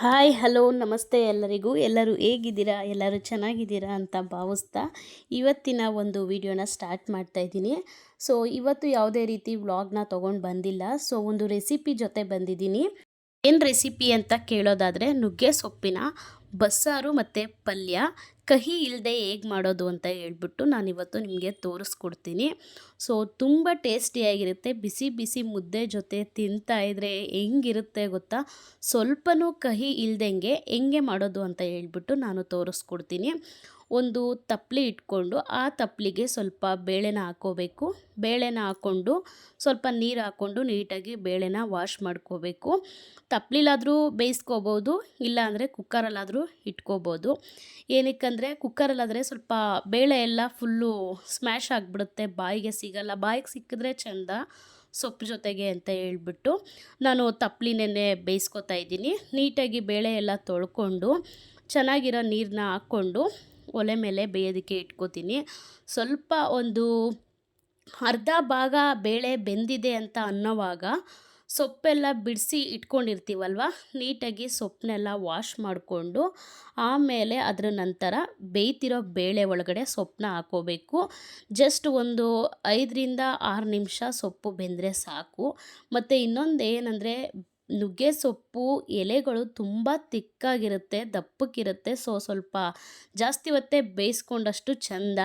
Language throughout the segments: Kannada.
ಹಾಯ್ ಹಲೋ ನಮಸ್ತೆ ಎಲ್ಲರಿಗೂ. ಎಲ್ಲರೂ ಹೇಗಿದ್ದೀರಾ? ಎಲ್ಲರೂ ಚೆನ್ನಾಗಿದ್ದೀರಾ ಅಂತ ಭಾವಿಸ್ತಾ ಇವತ್ತಿನ ಒಂದು ವಿಡಿಯೋನ ಸ್ಟಾರ್ಟ್ ಮಾಡ್ತಾ ಇದ್ದೀನಿ. ಸೊ ಇವತ್ತು ಯಾವುದೇ ರೀತಿ ವ್ಲಾಗ್ನ ತೊಗೊಂಡು ಬಂದಿಲ್ಲ. ಸೊ ಒಂದು ರೆಸಿಪಿ ಜೊತೆ ಬಂದಿದ್ದೀನಿ. ಏನು ರೆಸಿಪಿ ಅಂತ ಕೇಳೋದಾದರೆ, ನುಗ್ಗೆ ಸೊಪ್ಪಿನ ಬಸ್ಸಾರು ಮತ್ತು ಪಲ್ಯ ಕಹಿ ಇಲ್ಲದೆ ಹೇಗೆ ಮಾಡೋದು ಅಂತ ಹೇಳ್ಬಿಟ್ಟು ನಾನಿವತ್ತು ನಿಮಗೆ ತೋರಿಸ್ಕೊಡ್ತೀನಿ. ಸೊ ತುಂಬ ಟೇಸ್ಟಿಯಾಗಿರುತ್ತೆ. ಬಿಸಿ ಬಿಸಿ ಮುದ್ದೆ ಜೊತೆ ತಿಂತಾಯಿದ್ರೆ ಹೆಂಗಿರುತ್ತೆ ಗೊತ್ತಾ? ಸ್ವಲ್ಪನೂ ಕಹಿ ಇಲ್ದಂಗೆ ಹೆಂಗೆ ಮಾಡೋದು ಅಂತ ಹೇಳ್ಬಿಟ್ಟು ನಾನು ತೋರಿಸ್ಕೊಡ್ತೀನಿ. ಒಂದು ತಪ್ಪಲೆ ಇಟ್ಕೊಂಡು ಆ ತಪ್ಪಲಿಗೆ ಸ್ವಲ್ಪ ಬೇಳೆನ ಹಾಕ್ಕೋಬೇಕು. ಬೇಳೆನ ಹಾಕ್ಕೊಂಡು ಸ್ವಲ್ಪ ನೀರು ಹಾಕ್ಕೊಂಡು ನೀಟಾಗಿ ಬೇಳೆನ ವಾಶ್ ಮಾಡ್ಕೋಬೇಕು. ತಪ್ಪಲಿಲಾದರೂ ಬೇಯಿಸ್ಕೋಬೋದು, ಇಲ್ಲಾಂದರೆ ಕುಕ್ಕರಲ್ಲಾದರೂ ಇಟ್ಕೋಬೋದು. ಏನಕ್ಕಂದರೆ ಕುಕ್ಕರಲ್ಲಾದರೆ ಸ್ವಲ್ಪ ಬೇಳೆ ಎಲ್ಲ ಫುಲ್ಲು ಸ್ಮ್ಯಾಶ್ ಆಗಿಬಿಡುತ್ತೆ, ಬಾಯಿಗೆ ಸಿಗಲ್ಲ. ಬಾಯಿಗೆ ಸಿಕ್ಕಿದ್ರೆ ಚೆಂದ ಸೊಪ್ಪು ಜೊತೆಗೆ ಅಂತ ಹೇಳ್ಬಿಟ್ಟು ನಾನು ತಪ್ಪಲಿನೇ ಬೇಯಿಸ್ಕೊತಾ ಇದ್ದೀನಿ. ನೀಟಾಗಿ ಬೇಳೆ ಎಲ್ಲ ತೊಳ್ಕೊಂಡು ಚೆನ್ನಾಗಿರೋ ನೀರನ್ನ ಹಾಕ್ಕೊಂಡು ಒಲೆ ಮೇಲೆ ಬೇಯೋದಕ್ಕೆ ಇಟ್ಕೋತೀನಿ. ಸ್ವಲ್ಪ ಒಂದು ಅರ್ಧ ಭಾಗ ಬೇಳೆ ಬೆಂದಿದೆ ಅಂತ ಅನ್ನೋವಾಗ ಸೊಪ್ಪೆಲ್ಲ ಬಿಡಿಸಿ ಇಟ್ಕೊಂಡಿರ್ತೀವಲ್ವ, ನೀಟಾಗಿ ಸೊಪ್ಪನ್ನೆಲ್ಲ ವಾಶ್ ಮಾಡಿಕೊಂಡು ಆಮೇಲೆ ಅದರ ನಂತರ ಬೇಯ್ತಿರೋ ಬೇಳೆ ಒಳಗಡೆ ಸೊಪ್ಪನ್ನ ಹಾಕ್ಕೋಬೇಕು. ಜಸ್ಟ್ ಒಂದು 5ರಿಂದ 6 ನಿಮಿಷ ಸೊಪ್ಪು ಬೆಂದರೆ ಸಾಕು. ಮತ್ತು ಇನ್ನೊಂದು ಏನಂದರೆ, ನುಗ್ಗೆ ಸೊಪ್ಪು ಎಲೆಗಳು ತುಂಬ ತಿಕ್ಕಾಗಿರುತ್ತೆ, ದಪ್ಪಕ್ಕಿರುತ್ತೆ. ಸೊ ಸ್ವಲ್ಪ ಜಾಸ್ತಿ ಹೊತ್ತೇ ಬೇಯಿಸ್ಕೊಂಡಷ್ಟು ಚೆಂದ.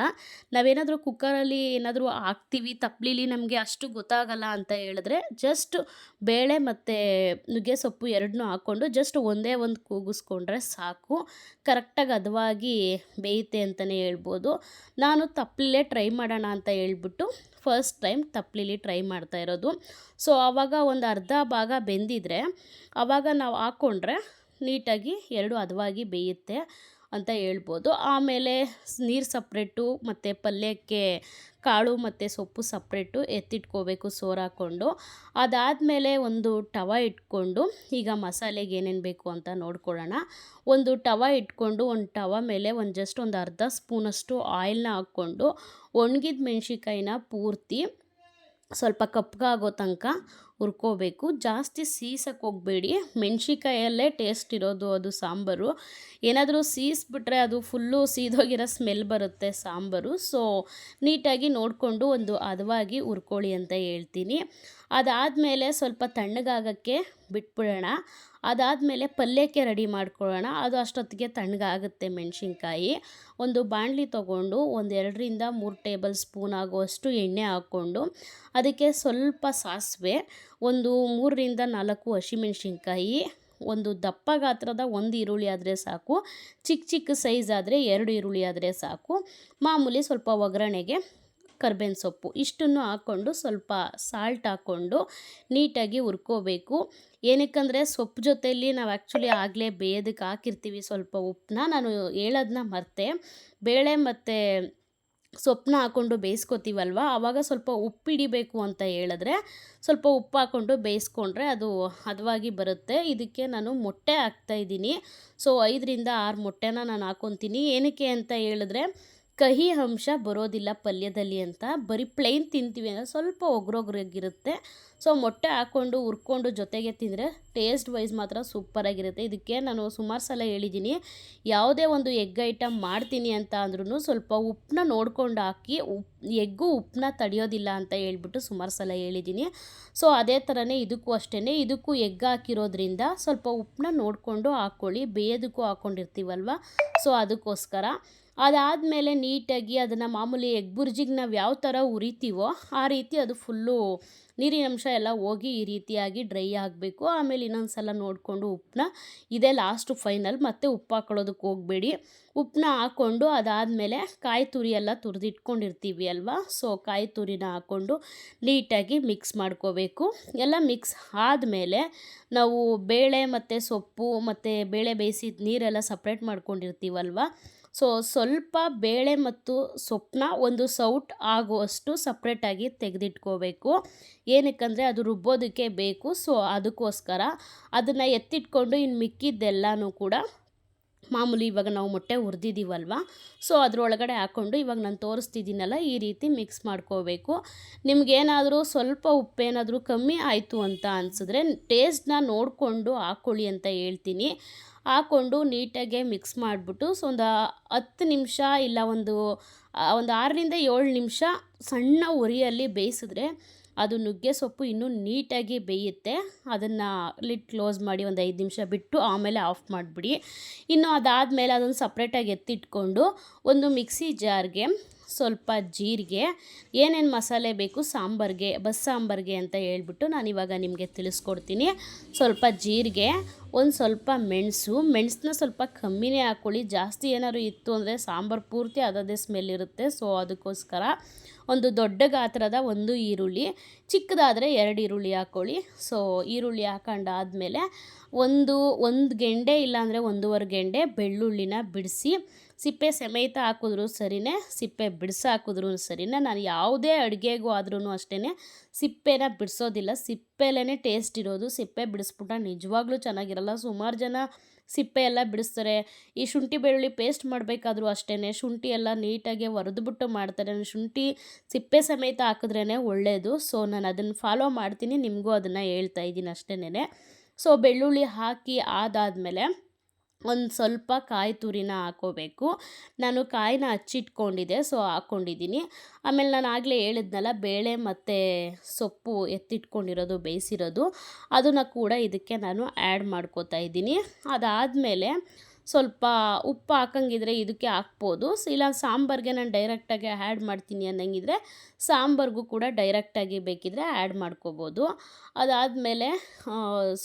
ನಾವೇನಾದರೂ ಕುಕ್ಕರಲ್ಲಿ ಏನಾದರೂ ಹಾಕ್ತೀವಿ ತಪ್ಪಲಿಲಿ, ನಮಗೆ ಅಷ್ಟು ಗೊತ್ತಾಗಲ್ಲ ಅಂತ ಹೇಳಿದ್ರೆ ಜಸ್ಟ್ ಬೇಳೆ ಮತ್ತು ನುಗ್ಗೆ ಸೊಪ್ಪು ಎರಡನ್ನೂ ಹಾಕ್ಕೊಂಡು ಜಸ್ಟ್ ಒಂದೇ ಒಂದು ಕೂಗಿಸ್ಕೊಂಡ್ರೆ ಸಾಕು, ಕರೆಕ್ಟಾಗಿ ಹದವಾಗಿ ಬೇಯುತ್ತೆ ಅಂತಲೇ ಹೇಳ್ಬೋದು. ನಾನು ತಪ್ಪಲೇ ಟ್ರೈ ಮಾಡೋಣ ಅಂತ ಹೇಳ್ಬಿಟ್ಟು ಫಸ್ಟ್ ಟೈಮ್ ತಪ್ಪಲಿಲಿ ಟ್ರೈ ಮಾಡ್ತಾ ಇರೋದು. ಸೊ ಆವಾಗ ಒಂದು ಅರ್ಧ ಭಾಗ ಬೆಂದಿದ್ರೆ ಆವಾಗ ನಾವು ಹಾಕ್ಕೊಂಡ್ರೆ ನೀಟಾಗಿ ಎರಡು ಹದವಾಗಿ ಬೇಯುತ್ತೆ ಅಂತ ಹೇಳ್ಬೋದು. ಆಮೇಲೆ ನೀರು ಸಪ್ರೇಟು ಮತ್ತು ಪಲ್ಯಕ್ಕೆ ಕಾಳು ಮತ್ತು ಸೊಪ್ಪು ಸಪ್ರೇಟು ಎತ್ತಿಟ್ಕೋಬೇಕು ಸೋರು ಹಾಕ್ಕೊಂಡು. ಅದಾದಮೇಲೆ ಒಂದು ತವ ಇಟ್ಕೊಂಡು, ಈಗ ಮಸಾಲೆಗೆ ಏನೇನು ಬೇಕು ಅಂತ ನೋಡ್ಕೊಳ್ಳೋಣ. ಒಂದು ತವ ಇಟ್ಕೊಂಡು ಒಂದು ತವ ಮೇಲೆ ಜಸ್ಟ್ ಒಂದು ಅರ್ಧ ಸ್ಪೂನಷ್ಟು ಆಯಿಲ್ನ ಹಾಕ್ಕೊಂಡು ಒಣಗಿದ ಮೆಣಸಿನ್ಕಾಯಿನ ಪೂರ್ತಿ ಸ್ವಲ್ಪ ಕಪ್ಪಗಾಗೋ ತನಕ ಹುರ್ಕೋಬೇಕು. ಜಾಸ್ತಿ ಸೀಸಕ್ಕೆ ಹೋಗಬೇಡಿ, ಮೆಣಸಿನ್ಕಾಯಲ್ಲೇ ಟೇಸ್ಟ್ ಇರೋದು ಅದು ಸಾಂಬಾರು. ಏನಾದರೂ ಸೀಸ್ಬಿಟ್ರೆ ಅದು ಫುಲ್ಲು ಸೀದೋಗಿರೋ ಸ್ಮೆಲ್ ಬರುತ್ತೆ ಸಾಂಬಾರು. ಸೊ ನೀಟಾಗಿ ನೋಡಿಕೊಂಡು ಒಂದು ಹದವಾಗಿ ಹುರ್ಕೊಳ್ಳಿ ಅಂತ ಹೇಳ್ತೀನಿ. ಅದಾದಮೇಲೆ ಸ್ವಲ್ಪ ತಣ್ಣಗಾಗೋಕ್ಕೆ ಬಿಟ್ಬಿಡೋಣ. ಅದಾದಮೇಲೆ ಪಲ್ಯಕ್ಕೆ ರೆಡಿ ಮಾಡ್ಕೊಳ್ಳೋಣ. ಅದು ಅಷ್ಟೊತ್ತಿಗೆ ತಣ್ಣಗಾಗುತ್ತೆ ಮೆಣಸಿನ್ಕಾಯಿ. ಒಂದು ಬಾಣಲಿ ತೊಗೊಂಡು 2ರಿಂದ 3 ಟೇಬಲ್ ಸ್ಪೂನ್ ಆಗುವಷ್ಟು ಎಣ್ಣೆ ಹಾಕ್ಕೊಂಡು ಅದಕ್ಕೆ ಸ್ವಲ್ಪ ಸಾಸಿವೆ, ಒಂದು 3ರಿಂದ 4 ಹಸಿಮೆಣಸಿನ್ಕಾಯಿ, ಒಂದು ದಪ್ಪ ಗಾತ್ರದ 1 ಈರುಳ್ಳಿ ಆದರೆ ಸಾಕು, ಚಿಕ್ಕ ಚಿಕ್ಕ ಸೈಜ್ ಆದರೆ 2 ಈರುಳ್ಳಿ ಆದರೆ ಸಾಕು. ಮಾಮೂಲಿ ಸ್ವಲ್ಪ ಒಗ್ಗರಣೆಗೆ ಕರ್ಬೇವಿನ ಸೊಪ್ಪು ಇಷ್ಟನ್ನು ಹಾಕ್ಕೊಂಡು ಸ್ವಲ್ಪ ಸಾಲ್ಟ್ ಹಾಕ್ಕೊಂಡು ನೀಟಾಗಿ ಹುರ್ಕೋಬೇಕು. ಏನಕ್ಕಂದರೆ ಸೊಪ್ಪು ಜೊತೆಯಲ್ಲಿ ನಾವು ಆ್ಯಕ್ಚುಲಿ ಆಗಲೇ ಬೇಯೋದಕ್ಕೆ ಹಾಕಿರ್ತೀವಿ ಸ್ವಲ್ಪ ಉಪ್ಪನ್ನ. ನಾನು ಹೇಳೋದನ್ನ ಮರೆತೆ, ಬೇಳೆ ಮತ್ತು ಸೊಪ್ಪನ್ನ ಹಾಕ್ಕೊಂಡು ಬೇಯಿಸ್ಕೊತೀವಲ್ವ, ಆವಾಗ ಸ್ವಲ್ಪ ಉಪ್ಪು ಹಿಡಿಬೇಕು ಅಂತ ಹೇಳಿದ್ರೆ ಸ್ವಲ್ಪ ಉಪ್ಪು ಹಾಕ್ಕೊಂಡು ಬೇಯಿಸ್ಕೊಂಡ್ರೆ ಅದು ಹದವಾಗಿ ಬರುತ್ತೆ. ಇದಕ್ಕೆ ನಾನು ಮೊಟ್ಟೆ ಹಾಕ್ತಾಯಿದ್ದೀನಿ. ಸೊ 5ರಿಂದ 6 ಮೊಟ್ಟೆನ ನಾನು ಹಾಕ್ಕೊತೀನಿ. ಏನಕ್ಕೆ ಅಂತ ಹೇಳಿದ್ರೆ ಕಹಿ ಅಂಶ ಬರೋದಿಲ್ಲ ಪಲ್ಯದಲ್ಲಿ ಅಂತ. ಬರೀ ಪ್ಲೇನ್ ತಿಂತೀವಿ ಅಂದರೆ ಸ್ವಲ್ಪ ಒಗ್ರೊಗ್ರಾಗಿರುತ್ತೆ. ಸೊ ಮೊಟ್ಟೆ ಹಾಕ್ಕೊಂಡು ಹುರ್ಕೊಂಡು ಜೊತೆಗೆ ತಿಂದರೆ ಟೇಸ್ಟ್ ವೈಸ್ ಮಾತ್ರ ಸೂಪರಾಗಿರುತ್ತೆ. ಇದಕ್ಕೆ ನಾನು ಸುಮಾರು ಸಲ ಹೇಳಿದ್ದೀನಿ, ಯಾವುದೇ ಒಂದು ಎಗ್ ಐಟಮ್ ಮಾಡ್ತೀನಿ ಅಂತ ಅಂದ್ರೂ ಸ್ವಲ್ಪ ಉಪ್ಪನ್ನ ನೋಡ್ಕೊಂಡು ಹಾಕಿ, ಎಗ್ಗು ಉಪ್ಪನ್ನ ತಡೆಯೋದಿಲ್ಲ ಅಂತ ಹೇಳ್ಬಿಟ್ಟು ಸುಮಾರು ಸಲ ಹೇಳಿದ್ದೀನಿ. ಸೊ ಅದೇ ಥರನೇ ಇದಕ್ಕೂ ಅಷ್ಟೇ. ಇದಕ್ಕೂ ಎಗ್ ಹಾಕಿರೋದ್ರಿಂದ ಸ್ವಲ್ಪ ಉಪ್ಪನ್ನ ನೋಡಿಕೊಂಡು ಹಾಕ್ಕೊಳ್ಳಿ, ಬೇಯೋದಕ್ಕೂ ಹಾಕ್ಕೊಂಡಿರ್ತೀವಲ್ವ, ಸೊ ಅದಕ್ಕೋಸ್ಕರ. ಅದಾದಮೇಲೆ ನೀಟಾಗಿ ಅದನ್ನು ಮಾಮೂಲಿ ಎಗ್ ಬುರ್ಜಿಗೆ ನಾವು ಯಾವ ಥರ ಉರಿತೀವೋ ಆ ರೀತಿ ಅದು ಫುಲ್ಲು ನೀರಿನ ಅಂಶ ಎಲ್ಲ ಹೋಗಿ ಈ ರೀತಿಯಾಗಿ ಡ್ರೈ ಆಗಬೇಕು. ಆಮೇಲೆ ಇನ್ನೊಂದು ಸಲ ನೋಡಿಕೊಂಡು ಉಪ್ಪನ್ನ, ಇದೇ ಲಾಸ್ಟು ಫೈನಲ್, ಮತ್ತೆ ಉಪ್ಪು ಹಾಕ್ಕೊಳ್ಳೋದಕ್ಕೆ ಹೋಗಬೇಡಿ. ಉಪ್ಪನ್ನ ಹಾಕ್ಕೊಂಡು ಅದಾದಮೇಲೆ ಕಾಯಿ ತುರಿ ಎಲ್ಲ ತುರಿದಿಟ್ಕೊಂಡಿರ್ತೀವಿ ಅಲ್ವಾ, ಸೊ ಕಾಯಿ ತುರಿನ ಹಾಕ್ಕೊಂಡು ನೀಟಾಗಿ ಮಿಕ್ಸ್ ಮಾಡ್ಕೋಬೇಕು. ಎಲ್ಲ ಮಿಕ್ಸ್ ಆದಮೇಲೆ ನಾವು ಬೇಳೆ ಮತ್ತು ಸೊಪ್ಪು ಮತ್ತು ಬೇಳೆ ಬೇಯಿಸಿದ ನೀರೆಲ್ಲ ಸಪ್ರೇಟ್ ಮಾಡ್ಕೊಂಡಿರ್ತೀವಲ್ವ, ಸೊ ಸ್ವಲ್ಪ ಬೇಳೆ ಮತ್ತು ಸೊಪ್ಪನ್ನ ಒಂದು ಸೌಟ್ ಆಗುವಷ್ಟು ಸಪ್ರೇಟಾಗಿ ತೆಗೆದಿಟ್ಕೋಬೇಕು. ಏನಕ್ಕಂದರೆ ಅದು ರುಬ್ಬೋದಕ್ಕೆ ಬೇಕು. ಸೊ ಅದಕ್ಕೋಸ್ಕರ ಅದನ್ನು ಎತ್ತಿಟ್ಕೊಂಡು ಇನ್ನು ಮಿಕ್ಕಿದ್ದೆಲ್ಲನೂ ಕೂಡ ಮಾಮೂಲಿ ಇವಾಗ ನಾವು ಮೊಟ್ಟೆ ಹುರಿದಿದ್ದೀವಲ್ವ, ಸೊ ಅದರೊಳಗಡೆ ಹಾಕ್ಕೊಂಡು ಇವಾಗ ನಾನು ತೋರಿಸ್ತಿದ್ದೀನಲ್ಲ ಈ ರೀತಿ ಮಿಕ್ಸ್ ಮಾಡ್ಕೋಬೇಕು. ನಿಮಗೇನಾದರೂ ಸ್ವಲ್ಪ ಉಪ್ಪೇನಾದರೂ ಕಮ್ಮಿ ಆಯಿತು ಅಂತ ಅನಿಸಿದ್ರೆ ಟೇಸ್ಟ್ನ ನೋಡಿಕೊಂಡು ಹಾಕ್ಕೊಳ್ಳಿ ಅಂತ ಹೇಳ್ತೀನಿ. ಹಾಕ್ಕೊಂಡು ನೀಟಾಗೆ ಮಿಕ್ಸ್ ಮಾಡಿಬಿಟ್ಟು ಸೊ ಒಂದು 10 ನಿಮಿಷ ಇಲ್ಲ ಒಂದು 6ರಿಂದ 7 ನಿಮಿಷ ಸಣ್ಣ ಉರಿಯಲ್ಲಿ ಬೇಯಿಸಿದ್ರೆ ಅದು ನುಗ್ಗೆ ಸೊಪ್ಪು ಇನ್ನೂ ನೀಟಾಗಿ ಬೇಯುತ್ತೆ. ಅದನ್ನು ಲಿಡ್ ಕ್ಲೋಸ್ ಮಾಡಿ ಒಂದು 5 ನಿಮಿಷ ಬಿಟ್ಟು ಆಮೇಲೆ ಆಫ್ ಮಾಡಿಬಿಡಿ. ಇನ್ನು ಅದಾದಮೇಲೆ ಅದನ್ನು ಸಪ್ರೇಟಾಗಿ ಎತ್ತಿಟ್ಕೊಂಡು ಒಂದು ಮಿಕ್ಸಿ ಜಾರ್ಗೆ ಸ್ವಲ್ಪ ಜೀರಿಗೆ, ಏನೇನು ಮಸಾಲೆ ಬೇಕು ಸಾಂಬಾರಿಗೆ, ಬಸ್ಸಾಂಬಾರಿಗೆ ಅಂತ ಹೇಳ್ಬಿಟ್ಟು ನಾನಿವಾಗ ನಿಮಗೆ ತಿಳಿಸ್ಕೊಡ್ತೀನಿ. ಸ್ವಲ್ಪ ಜೀರಿಗೆ, ಒಂದು ಸ್ವಲ್ಪ ಮೆಣಸನ್ನ ಸ್ವಲ್ಪ ಕಮ್ಮಿನೇ ಹಾಕ್ಕೊಳ್ಳಿ. ಜಾಸ್ತಿ ಏನಾದ್ರು ಇತ್ತು ಅಂದರೆ ಸಾಂಬಾರು ಪೂರ್ತಿ ಅದದೇ ಸ್ಮೆಲ್ ಇರುತ್ತೆ. ಸೊ ಅದಕ್ಕೋಸ್ಕರ ಒಂದು ದೊಡ್ಡ ಗಾತ್ರದ ಒಂದು ಈರುಳ್ಳಿ, ಚಿಕ್ಕದಾದರೆ 2 ಈರುಳ್ಳಿ ಹಾಕ್ಕೊಳ್ಳಿ. ಸೊ ಈರುಳ್ಳಿ ಹಾಕೊಂಡಾದಮೇಲೆ ಒಂದು ಗೆಂಡೆ ಇಲ್ಲಾಂದರೆ 1.5 ಗೆಂಡೆ ಬೆಳ್ಳುಳ್ಳಿನ ಬಿಡಿಸಿ ಸಿಪ್ಪೆ ಸಮೇತ ಹಾಕಿದ್ರೂ ಸರಿಯೇ, ಸಿಪ್ಪೆ ಬಿಡಿಸಿ ಹಾಕಿದ್ರೂ ಸರಿಯೇ. ನಾನು ಯಾವುದೇ ಅಡುಗೆಗೂ ಆದ್ರೂ ಅಷ್ಟೇ ಸಿಪ್ಪೆನ ಬಿಡಿಸೋದಿಲ್ಲ. ಸಿಪ್ಪೆಲೇ ಟೇಸ್ಟ್ ಇರೋದು. ಸಿಪ್ಪೆ ಬಿಡಿಸ್ಬಿಟ್ಟ ನಿಜವಾಗ್ಲೂ ಚೆನ್ನಾಗಿರಲ್ಲ. ಸುಮಾರು ಜನ ಸಿಪ್ಪೆ ಎಲ್ಲ ಬಿಡಿಸ್ತಾರೆ. ಈ ಶುಂಠಿ ಬೆಳ್ಳುಳ್ಳಿ ಪೇಸ್ಟ್ ಮಾಡಬೇಕಾದ್ರೂ ಅಷ್ಟೇ ಶುಂಠಿ ಎಲ್ಲ ನೀಟಾಗಿ ಒರೆದ್ಬಿಟ್ಟು ಮಾಡ್ತಾರೆ. ಶುಂಠಿ ಸಿಪ್ಪೆ ಸಮೇತ ಹಾಕಿದ್ರೇ ಒಳ್ಳೆಯದು. ಸೊ ನಾನು ಅದನ್ನು ಫಾಲೋ ಮಾಡ್ತೀನಿ, ನಿಮಗೂ ಅದನ್ನು ಹೇಳ್ತಾ ಇದ್ದೀನಿ ಅಷ್ಟೇನೆ. ಸೊ ಬೆಳ್ಳುಳ್ಳಿ ಹಾಕಿ ಆದಾದಮೇಲೆ ಒಂದು ಸ್ವಲ್ಪ ಕಾಯಿ ತುರಿನ ಹಾಕ್ಕೋಬೇಕು. ನಾನು ಕಾಯಿನ ಹಚ್ಚಿಟ್ಕೊಂಡಿದ್ದೆ, ಸೊ ಹಾಕ್ಕೊಂಡಿದ್ದೀನಿ. ಆಮೇಲೆ ನಾನು ಆಗಲೇ ಹೇಳಿದ್ನಲ್ಲ ಬೇಳೆ ಮತ್ತು ಸೊಪ್ಪು ಎತ್ತಿಟ್ಕೊಂಡಿರೋದು ಬೇಯಿಸಿರೋದು, ಅದನ್ನು ಕೂಡ ಇದಕ್ಕೆ ನಾನು ಆ್ಯಡ್ ಮಾಡ್ಕೋತಾ ಇದ್ದೀನಿ. ಅದಾದಮೇಲೆ ಸ್ವಲ್ಪ ಉಪ್ಪು ಹಾಕಂಗಿದ್ರೆ ಇದಕ್ಕೆ ಹಾಕ್ಬೋದು. ಇಲ್ಲ ಸಾಂಬಾರಿಗೆ ನಾನು ಡೈರೆಕ್ಟಾಗಿ ಆ್ಯಡ್ ಮಾಡ್ತೀನಿ ಅನ್ನಂಗಿದ್ರೆ ಸಾಂಬಾರಿಗೂ ಕೂಡ ಡೈರೆಕ್ಟಾಗಿ ಬೇಕಿದ್ರೆ ಆ್ಯಡ್ ಮಾಡ್ಕೋಬೋದು. ಅದಾದಮೇಲೆ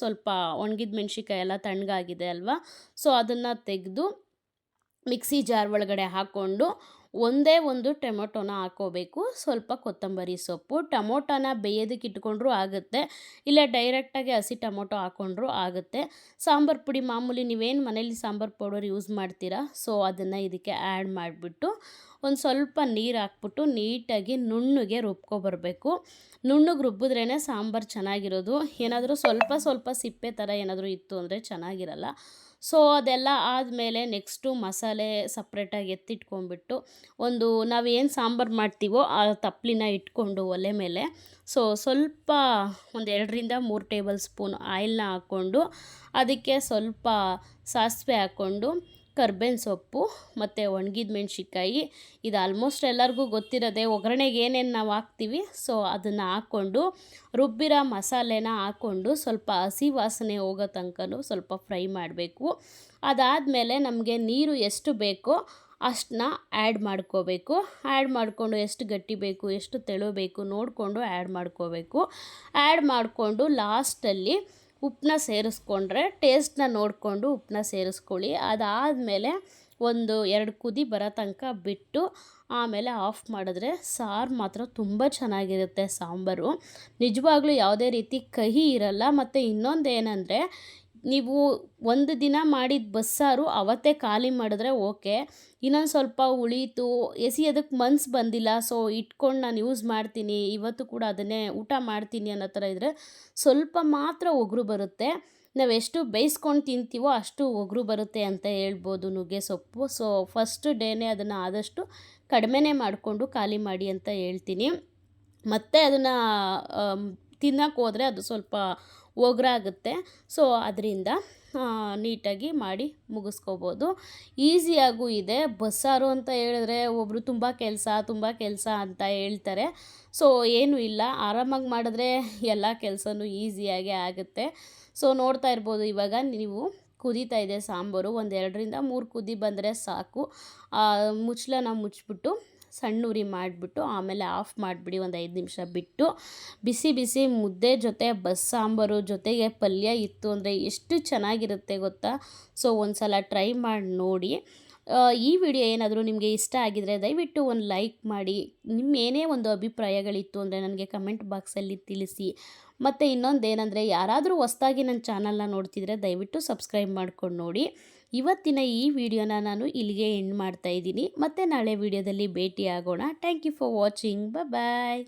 ಸ್ವಲ್ಪ ಒಣಗಿದ ಮೆಣಸಿನ್ಕಾಯಿ ಎಲ್ಲ ತಣ್ಣಗಾಗಿದೆ ಅಲ್ವಾ, ಸೊ ಅದನ್ನು ತೆಗೆದು ಮಿಕ್ಸಿ ಜಾರ್ ಒಳಗಡೆ ಹಾಕ್ಕೊಂಡು ಒಂದೇ ಒಂದು ಟೊಮೊಟೊನ ಹಾಕ್ಕೋಬೇಕು. ಸ್ವಲ್ಪ ಕೊತ್ತಂಬರಿ ಸೊಪ್ಪು, ಟೊಮೊಟೊನ ಬೇಯೋದಕ್ಕೆ ಇಟ್ಕೊಂಡ್ರೂ ಆಗುತ್ತೆ, ಇಲ್ಲ ಡೈರೆಕ್ಟಾಗಿ ಹಸಿ ಟೊಮೊಟೊ ಹಾಕ್ಕೊಂಡ್ರೂ ಆಗುತ್ತೆ. ಸಾಂಬಾರು ಪುಡಿ ಮಾಮೂಲಿ ನೀವೇನು ಮನೇಲಿ ಸಾಂಬಾರು ಪೌಡರ್ ಯೂಸ್ ಮಾಡ್ತೀರಾ, ಸೊ ಅದನ್ನು ಇದಕ್ಕೆ ಆ್ಯಡ್ ಮಾಡಿಬಿಟ್ಟು ಒಂದು ಸ್ವಲ್ಪ ನೀರು ಹಾಕ್ಬಿಟ್ಟು ನೀಟಾಗಿ ನುಣ್ಣಗೆ ರುಬ್ಕೊಬರಬೇಕು. ನುಣ್ಣಗೆ ರುಬ್ಬಿದ್ರೇ ಸಾಂಬಾರು ಚೆನ್ನಾಗಿರೋದು. ಏನಾದರೂ ಸ್ವಲ್ಪ ಸಿಪ್ಪೆ ಥರ ಏನಾದರೂ ಇತ್ತು ಅಂದರೆ ಚೆನ್ನಾಗಿರಲ್ಲ. ಸೊ ಅದೆಲ್ಲ ಆದಮೇಲೆ ನೆಕ್ಸ್ಟು ಮಸಾಲೆ ಸಪ್ರೇಟಾಗಿ ಎತ್ತಿಟ್ಕೊಂಡ್ಬಿಟ್ಟು ಒಂದು ನಾವೇನು ಸಾಂಬಾರು ಮಾಡ್ತೀವೋ ಆ ತಪ್ಪಲಿನ ಇಟ್ಕೊಂಡು ಒಲೆ ಮೇಲೆ ಸ್ವಲ್ಪ ಒಂದು 2ರಿಂದ 3 ಟೇಬಲ್ ಸ್ಪೂನ್ ಆಯಿಲ್ನ ಹಾಕ್ಕೊಂಡು ಅದಕ್ಕೆ ಸ್ವಲ್ಪ ಸಾಸಿವೆ ಹಾಕ್ಕೊಂಡು ಕರ್ಬೇವಿನ ಸೊಪ್ಪು ಮತ್ತು ಒಣಗಿದ ಮೆಣಸಿನ್ಕಾಯಿ, ಇದು ಆಲ್ಮೋಸ್ಟ್ ಎಲ್ಲರಿಗೂ ಗೊತ್ತಿರೋದೆ. ಒಗ್ಗರಣೆಗೆ ಏನೇನು ನಾವು ಹಾಕ್ತೀವಿ ಸೊ ಅದನ್ನು ಹಾಕ್ಕೊಂಡು ರುಬ್ಬಿರೋ ಮಸಾಲೆನ ಹಾಕ್ಕೊಂಡು ಸ್ವಲ್ಪ ಹಸಿ ವಾಸನೆ ಹೋಗೋ ತನಕನೂ ಸ್ವಲ್ಪ ಫ್ರೈ ಮಾಡಬೇಕು. ಅದಾದಮೇಲೆ ನಮಗೆ ನೀರು ಎಷ್ಟು ಬೇಕೋ ಅಷ್ಟನ್ನ ಆ್ಯಡ್ ಮಾಡ್ಕೋಬೇಕು. ಆ್ಯಡ್ ಮಾಡಿಕೊಂಡು ಎಷ್ಟು ಗಟ್ಟಿ ಬೇಕು ಎಷ್ಟು ತೆಳು ಬೇಕು ನೋಡಿಕೊಂಡು ಆ್ಯಡ್ ಮಾಡ್ಕೋಬೇಕು. ಆ್ಯಡ್ ಮಾಡಿಕೊಂಡು ಲಾಸ್ಟಲ್ಲಿ ಉಪ್ಪನ್ನ ಸೇರಿಸ್ಕೊಂಡ್ರೆ ಟೇಸ್ಟನ್ನ ನೋಡಿಕೊಂಡು ಉಪ್ಪನ್ನ ಸೇರಿಸ್ಕೊಳ್ಳಿ. ಅದಾದಮೇಲೆ ಒಂದು 2 ಕುದಿ ಬರೋ ತನಕ ಬಿಟ್ಟು ಆಮೇಲೆ ಆಫ್ ಮಾಡಿದ್ರೆ ಸಾರು ಮಾತ್ರ ತುಂಬ ಚೆನ್ನಾಗಿರುತ್ತೆ. ಸಾಂಬಾರು ನಿಜವಾಗ್ಲೂ ಯಾವುದೇ ರೀತಿ ಕಹಿ ಇರಲ್ಲ. ಮತ್ತು ಇನ್ನೊಂದು ಏನಂದರೆ ನೀವು ಒಂದು ದಿನ ಮಾಡಿದ ಬಸ್ಸಾರು ಅವತ್ತೇ ಖಾಲಿ ಮಾಡಿದ್ರೆ ಓಕೆ, ಇನ್ನೊಂದು ಸ್ವಲ್ಪ ಉಳೀತು ಎಸಿಯೋದಕ್ಕೆ ಮನ್ಸು ಬಂದಿಲ್ಲ, ಸೊ ಇಟ್ಕೊಂಡು ನಾನು ಯೂಸ್ ಮಾಡ್ತೀನಿ ಇವತ್ತು ಕೂಡ ಅದನ್ನೇ ಊಟ ಮಾಡ್ತೀನಿ ಅನ್ನೋ ಥರ ಇದ್ದರೆ ಸ್ವಲ್ಪ ಮಾತ್ರ ಒಗರು ಬರುತ್ತೆ. ನಾವೆಷ್ಟು ಬೇಯಿಸ್ಕೊಂಡು ತಿಂತೀವೋ ಅಷ್ಟು ಒಗರು ಬರುತ್ತೆ ಅಂತ ಹೇಳ್ಬೋದು ನುಗ್ಗೆ ಸೊಪ್ಪು. ಸೊ ಫಸ್ಟ್ ಡೇನೇ ಅದನ್ನು ಆದಷ್ಟು ಕಡಿಮೆನೇ ಮಾಡಿಕೊಂಡು ಖಾಲಿ ಮಾಡಿ ಅಂತ ಹೇಳ್ತೀನಿ. ಮತ್ತು ಅದನ್ನು ತಿನ್ನೋಕ್ಕೆ ಹೋದರೆ ಅದು ಸ್ವಲ್ಪ ಒಗರಾಗುತ್ತೆ. ಸೊ ಅದರಿಂದ ನೀಟಾಗಿ ಮಾಡಿ ಮುಗಿಸ್ಕೋಬೋದು. ಈಸಿಯಾಗೂ ಇದೆ. ಬಸ್ಸಾರು ಅಂತ ಹೇಳಿದ್ರೆ ಒಬ್ಬರು ತುಂಬ ಕೆಲಸ ಅಂತ ಹೇಳ್ತಾರೆ. ಸೊ ಏನೂ ಇಲ್ಲ, ಆರಾಮಾಗಿ ಮಾಡಿದ್ರೆ ಎಲ್ಲ ಕೆಲಸನೂ ಈಸಿಯಾಗೇ ಆಗುತ್ತೆ. ಸೊ ನೋಡ್ತಾ ಇರ್ಬೋದು ಇವಾಗ ನೀವು ಕುದೀತಾ ಇದೆ ಸಾಂಬಾರು. ಒಂದು 2ರಿಂದ 3 ಕುದಿ ಬಂದರೆ ಸಾಕು. ಮುಚ್ಚಳನ ಮುಚ್ಚಿಬಿಟ್ಟು ಸಣ್ಣ ಉರಿ ಮಾಡಿಬಿಟ್ಟು ಆಮೇಲೆ ಆಫ್ ಮಾಡಿಬಿಡಿ. ಒಂದು 5 ನಿಮಿಷ ಬಿಟ್ಟು ಬಿಸಿ ಮುದ್ದೆ ಜೊತೆ ಬಸ್ಸಾಂಬಾರು ಜೊತೆಗೆ ಪಲ್ಯ ಇತ್ತು ಅಂದರೆ ಎಷ್ಟು ಚೆನ್ನಾಗಿರುತ್ತೆ ಗೊತ್ತಾ. ಸೊ ಒಂದು ಸಲ ಟ್ರೈ ಮಾಡಿ ನೋಡಿ. ಈ ವಿಡಿಯೋ ಏನಾದರೂ ನಿಮಗೆ ಇಷ್ಟ ಆಗಿದರೆ ದಯವಿಟ್ಟು ಒಂದು ಲೈಕ್ ಮಾಡಿ. ನಿಮ್ಮ ಏನೇ ಒಂದು ಅಭಿಪ್ರಾಯಗಳಿತ್ತು ಅಂದರೆ ನನಗೆ ಕಮೆಂಟ್ ಬಾಕ್ಸಲ್ಲಿ ತಿಳಿಸಿ. ಮತ್ತು ಇನ್ನೊಂದೇನೆಂದರೆ ಯಾರಾದರೂ ಹೊಸ್ದಾಗಿ ನನ್ನ ಚಾನಲ್ನ ನೋಡ್ತಿದ್ರೆ ದಯವಿಟ್ಟು ಸಬ್ಸ್ಕ್ರೈಬ್ ಮಾಡ್ಕೊಂಡು ನೋಡಿ. ಇವತ್ತಿನ ಈ ವಿಡಿಯೋನ ನಾನು ಇಲ್ಲಿಗೆ ಎಂಡ್ ಮಾಡ್ತಾಯಿದ್ದೀನಿ. ಮತ್ತೆ ನಾಳೆ ವಿಡಿಯೋದಲ್ಲಿ ಭೇಟಿ ಆಗೋಣ. Thank you for watching. Bye.